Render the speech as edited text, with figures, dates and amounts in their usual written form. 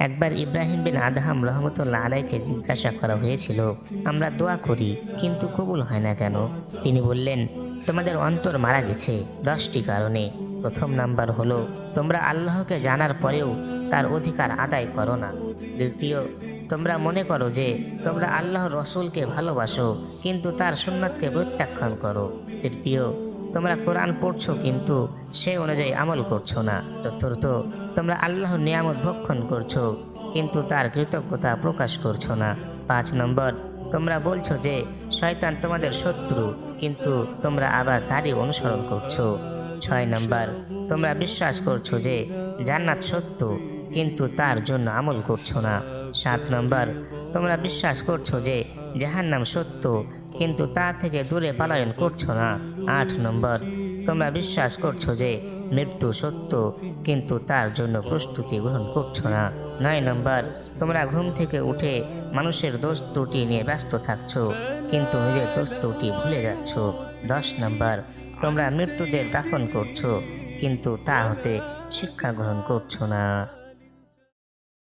একবার ইব্রাহিম বিন আদহাম রহমতুল্লাহ আলাইকে জিজ্ঞাসা করা হয়েছিল, আমরা দোয়া করি কিন্তু কবুল হয় না কেন? তিনি বললেন, তোমাদের অন্তর মারা গেছে 10টি কারণে। প্রথম নাম্বার হলো, তোমরা আল্লাহকে জানার পরেও তার অধিকার আদায় করো না। দ্বিতীয়, তোমরা মনে করো যে তোমরা আল্লাহর রসুলকে ভালোবাসো কিন্তু তার সুন্নাতকে প্রত্যাখ্যান করো। তৃতীয়, তোমরা কোরআন পড়ছো কিন্তু সে অনুযায়ী আমল করছো না। চতুর্থ, তোমরা আল্লাহর নিয়ামত ভক্ষণ করছো কিন্তু তার কৃতজ্ঞতা প্রকাশ করছো না। 5 নম্বর, তোমরা বলছো যে শয়তান তোমাদের শত্রু কিন্তু তোমরা আবার তারই অনুসরণ করছো। 6 নম্বর, তোমরা বিশ্বাস করছো যে জান্নাত সত্য কিন্তু তার জন্য আমল করছো না। 7 নম্বর, তোমরা বিশ্বাস করছো যে জাহান্নাম সত্য কিন্তু তা থেকে দূরে পলায়ন করছো না। 8 নম্বর, তোমরা বিশ্বাস করছো যে মৃত্যু সত্য কিন্তু তার জন্য প্রস্তুতি গ্রহণ করছো না। 9 নম্বর, তোমরা ঘুম থেকে উঠে মানুষের দোষ ত্রুটি নিয়ে ব্যস্ত থাকছো কিন্তু নিজের দোষ ত্রুটি ভুলে যাচ্ছ। 10 নম্বর, তোমরা মৃত্যুদের দাফন করছো কিন্তু তা হতে শিক্ষা গ্রহণ করছো না।